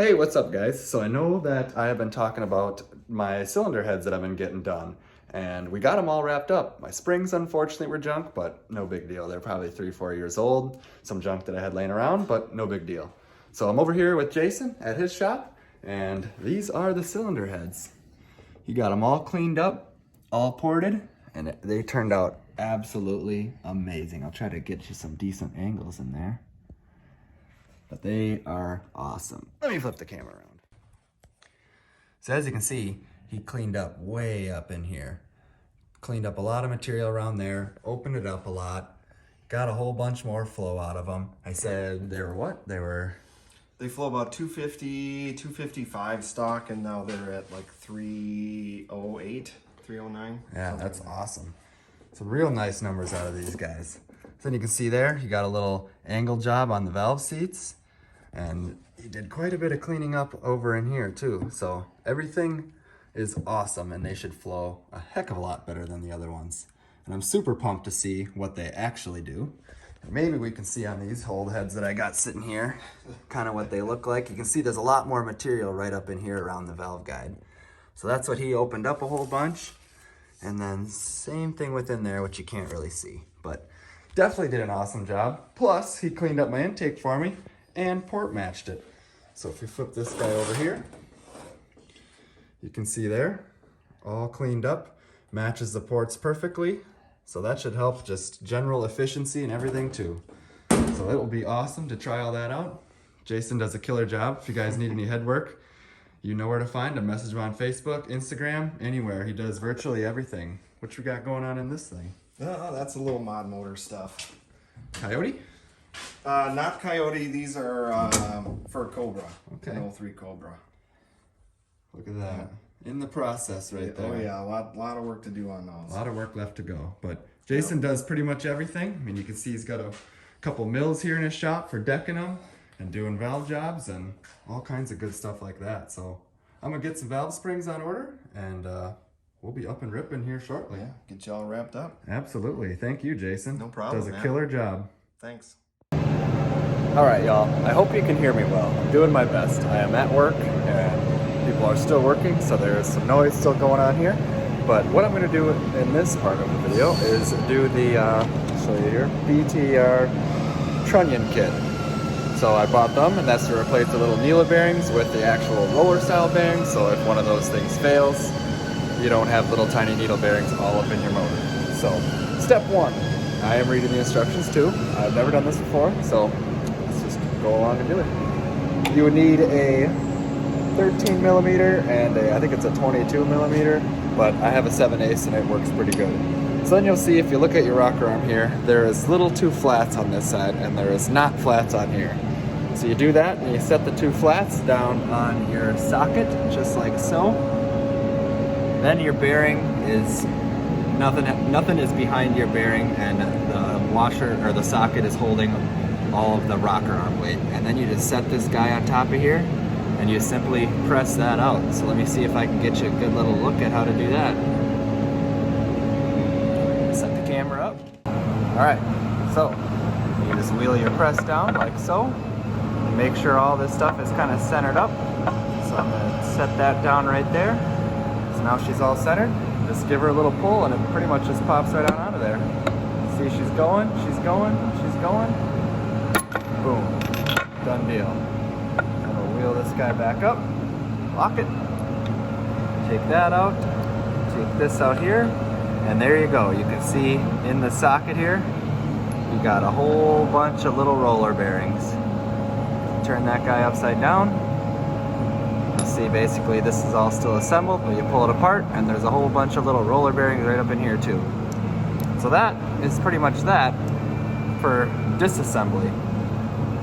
Hey, what's up guys? So I know that I have been talking about my cylinder heads that I've been getting done, and we got them all wrapped up. My springs unfortunately were junk, but no big deal. They're probably 3-4 years old. Some junk that I had laying around, but no big deal. So I'm over here with Jason at his shop, and these are the cylinder heads. He got them all cleaned up, all ported, and they turned out absolutely amazing. I'll try to get you some decent angles in there. But they are awesome. Let me flip the camera around. So as you can see, he cleaned up way up in here. Cleaned up a lot of material around there, opened it up a lot, got a whole bunch more flow out of them. I said they were what? They flow about 250, 255 stock, and now they're at like 308, 309. Yeah, that's awesome. Some real nice numbers out of these guys. So then you can see there, he got a little angle job on the valve seats. And he did quite a bit of cleaning up over in here too. So everything is awesome, and they should flow a heck of a lot better than the other ones. And I'm super pumped to see what they actually do. Maybe we can see on these hold heads that I got sitting here, kind of what they look like. You can see there's a lot more material right up in here around the valve guide. So that's what he opened up a whole bunch. And then same thing within there, which you can't really see. But definitely did an awesome job. Plus, he cleaned up my intake for me and port matched it. So if we flip this guy over here, you can see there, all cleaned up, matches the ports perfectly. So that should help just general efficiency and everything too. So it will be awesome to try all that out. Jason does a killer job. If you guys need any head work, you know where to find him. Message him on Facebook, Instagram, anywhere. He does virtually everything. What you got going on in this thing? That's a little mod motor stuff. Coyote? Not Coyote, these are for Cobra. Okay. An 03 Cobra. Look at that. In the process right there. Oh yeah, a lot of work to do on those. A lot of work left to go. But Jason does pretty much everything. I mean, you can see he's got a couple mills here in his shop for decking them and doing valve jobs and all kinds of good stuff like that. So I'm gonna get some valve springs on order, and we'll be up and ripping here shortly. Yeah, get you all wrapped up. Absolutely. Thank you, Jason. No problem, Does a man. killer job. Thanks. All right, y'all. I hope you can hear me well. I'm doing my best. I am at work, and people are still working, so there is some noise still going on here. But what I'm going to do in this part of the video is do the, show you here, BTR Trunnion kit. So I bought them, and that's to replace the little Nela bearings with the actual roller style bearings. So if one of those things fails, you don't have little tiny needle bearings all up in your motor. So step one, I am reading the instructions too. I've never done this before, so let's just go along and do it. You would need a 13 millimeter and I think it's a 22 millimeter, but I have a 7/8 and it works pretty good. So then you'll see, if you look at your rocker arm here, there is little two flats on this side and there is not flats on here. So you do that and you set the two flats down on your socket, just like so. Then your bearing is, nothing is behind your bearing, and the washer or the socket is holding all of the rocker arm weight. And then you just set this guy on top of here and you simply press that out. So let me see if I can get you a good little look at how to do that. Set the camera up. All right, so you just wheel your press down like so, and make sure all this stuff is kind of centered up. So I'm gonna set that down right there. So now she's all centered. Just give her a little pull and it pretty much just pops right on out of there. See, she's going, she's going, she's going. Boom, done deal. I'm gonna wheel this guy back up, lock it, take that out, take this out here, and there you go. You can see in the socket here, you got a whole bunch of little roller bearings. Turn that guy upside down. See, basically this is all still assembled, but you pull it apart and there's a whole bunch of little roller bearings right up in here too. So that is pretty much that for disassembly.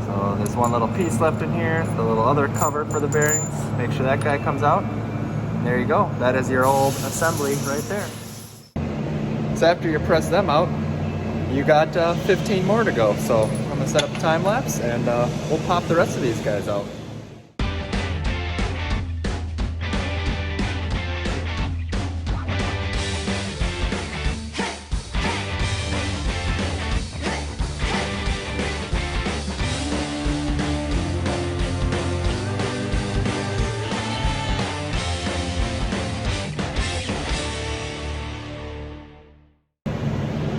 So there's one little piece left in here, the little other cover for the bearings. Make sure that guy comes out. And there you go. That is your old assembly right there. So after you press them out, you got 15 more to go. So I'm gonna set up a time lapse and we'll pop the rest of these guys out.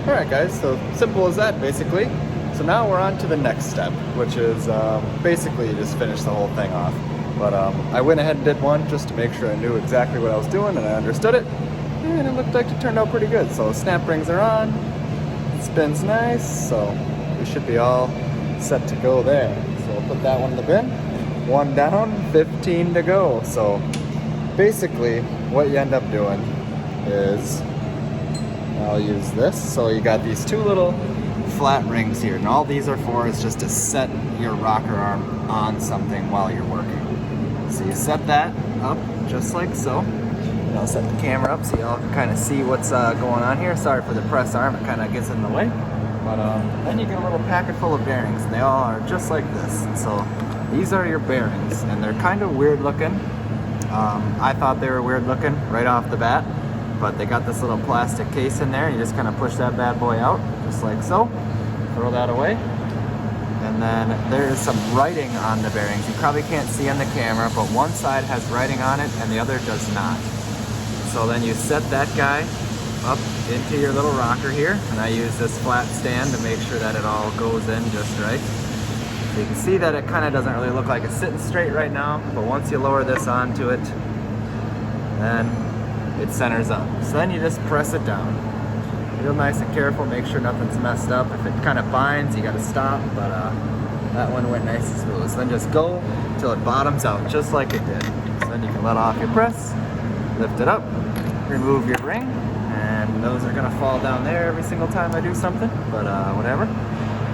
Alright guys, so simple as that basically. So now we're on to the next step, which is basically just finish the whole thing off. But I went ahead and did one just to make sure I knew exactly what I was doing and I understood it. And it looked like it turned out pretty good. So snap rings are on, it spins nice, so we should be all set to go there. So we'll put that one in the bin. One down, 15 to go. So basically what you end up doing is, I'll use this. So you got these two little flat rings here, and all these are for is just to set your rocker arm on something while you're working. So you set that up just like so. And I'll set the camera up so y'all can kind of see what's going on here. Sorry for the press arm, it kind of gets in the way. But then you get a little packet full of bearings, and they all are just like this. And so these are your bearings, and they're kind of weird looking. I thought they were weird looking right off the bat, but they got this little plastic case in there. You just kind of push that bad boy out, just like so. Throw that away. And then there is some writing on the bearings. You probably can't see on the camera, but one side has writing on it and the other does not. So then you set that guy up into your little rocker here, and I use this flat stand to make sure that it all goes in just right. So you can see that it kind of doesn't really look like it's sitting straight right now, but once you lower this onto it, then it centers up. So then you just press it down. Real nice and careful, make sure nothing's messed up. If it kind of binds, you gotta stop, but that one went nice and smooth. So then just go until it bottoms out, just like it did. So then you can let off your press, lift it up, remove your ring, and those are gonna fall down there every single time I do something, but whatever.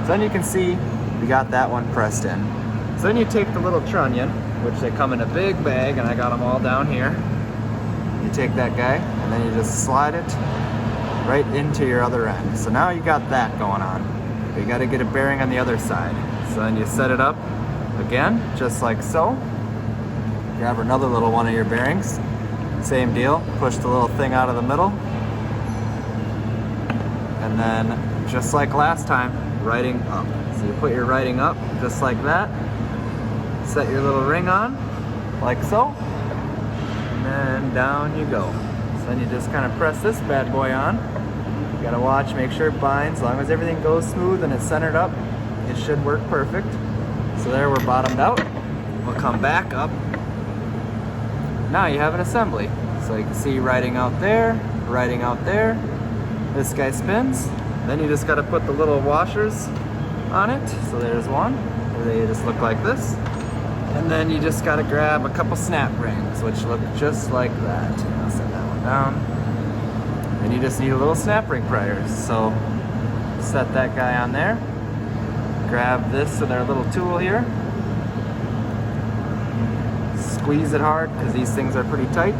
So then you can see we got that one pressed in. So then you take the little trunnion, which they come in a big bag, and I got them all down here. You take that guy, and then you just slide it right into your other end. So now you got that going on. But you got to get a bearing on the other side. So then you set it up again, just like so. Grab another little one of your bearings. Same deal, push the little thing out of the middle. And then, just like last time, writing up. So you put your writing up, just like that. Set your little ring on, like so. And then down you go. So then you just kind of press this bad boy on. You gotta watch, make sure it binds. As long as everything goes smooth and it's centered up, it should work perfect. So there, we're bottomed out. We'll come back up. Now you have an assembly. So you can see writing out there, writing out there. This guy spins. Then you just gotta put the little washers on it. So there's one. They just look like this. And then you just gotta grab a couple snap rings, which look just like that. I'll set that one down. And you just need a little snap ring priors. So set that guy on there. Grab this with our little tool here. Squeeze it hard because these things are pretty tight.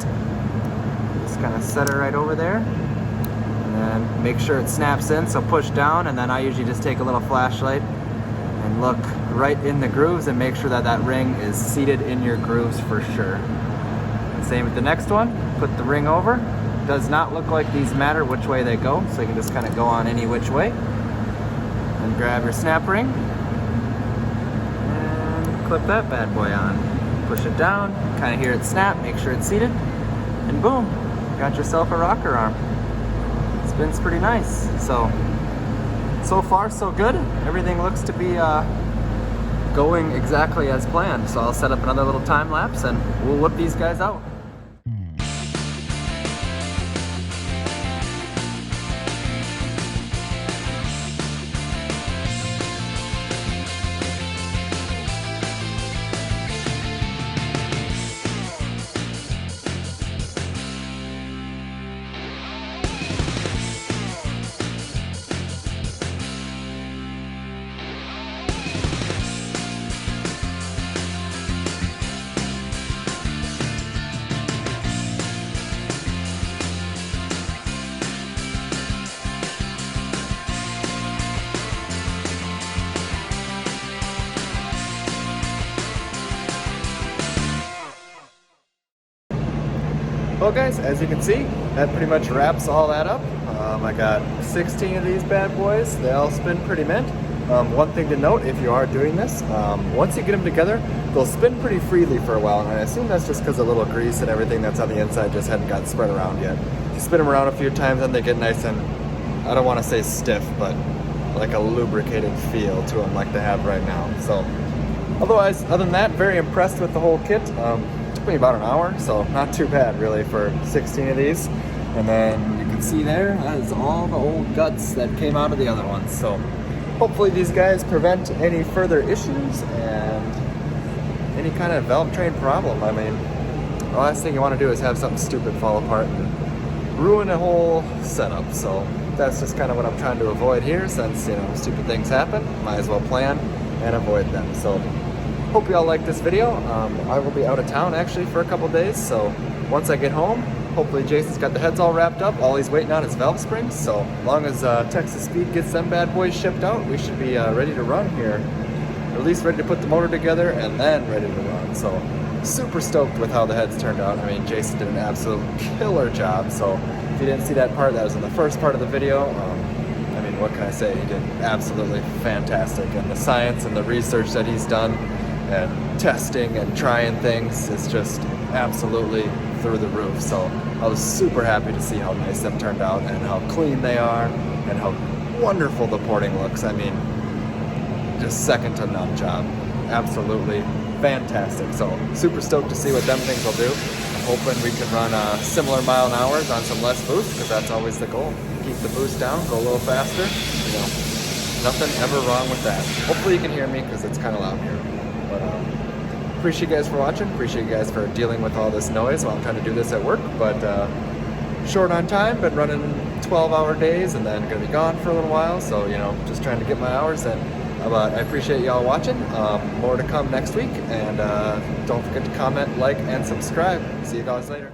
Just kind of set it right over there. And then make sure it snaps in, so push down, and then I usually just take a little flashlight and look right in the grooves and make sure that that ring is seated in your grooves for sure. And same with the next one. Put the ring over. Does not look like these matter which way they go, so you can just kind of go on any which way. And grab your snap ring and clip that bad boy on. Push it down, kind of hear it snap, make sure it's seated, and boom, got yourself a rocker arm. Spins pretty nice. So far so good. Everything looks to be going exactly as planned. So I'll set up another little time lapse and we'll whip these guys out. Well guys, as you can see, that pretty much wraps all that up. I got 16 of these bad boys. They all spin pretty mint. One thing to note, if you are doing this, once you get them together, they'll spin pretty freely for a while, and I assume that's just because the little grease and everything that's on the inside just hadn't gotten spread around yet. You spin them around a few times and they get nice and I don't want to say stiff, but like a lubricated feel to them like they have right now. So otherwise, other than that, very impressed with the whole kit. Took me about an hour, so not too bad really for 16 of these. And then you can see there, that is all the old guts that came out of the other ones. So hopefully these guys prevent any further issues and any kind of valve train problem. I mean, the last thing you want to do is have something stupid fall apart and ruin a whole setup. So that's just kind of what I'm trying to avoid here, since, you know, stupid things happen. Might as well plan and avoid them. So hope you all like this video. I will be out of town actually for a couple days, so once I get home, hopefully Jason's got the heads all wrapped up. All he's waiting on is valve springs, so as long as Texas Speed gets them bad boys shipped out, we should be ready to run here. Or at least ready to put the motor together and then ready to run. So super stoked with how the heads turned out. I mean, Jason did an absolute killer job. So if you didn't see that part, that was in the first part of the video. I mean, what can I say? He did absolutely fantastic. And the science and the research that he's done and testing and trying things is just absolutely through the roof. So I was super happy to see how nice them turned out and how clean they are and how wonderful the porting looks. I mean, just second to none job. Absolutely fantastic. So super stoked to see what them things will do. I'm hoping we can run similar mile an hours on some less boost, because that's always the goal. Keep the boost down, go a little faster. You know, nothing ever wrong with that. Hopefully you can hear me because it's kind of loud here. But appreciate you guys for watching. Appreciate you guys for dealing with all this noise while I'm trying to do this at work. But short on time, been running 12-hour days and then gonna be gone for a little while. So, you know, just trying to get my hours in. But I appreciate y'all watching. More to come next week. And don't forget to comment, like, and subscribe. See you guys later.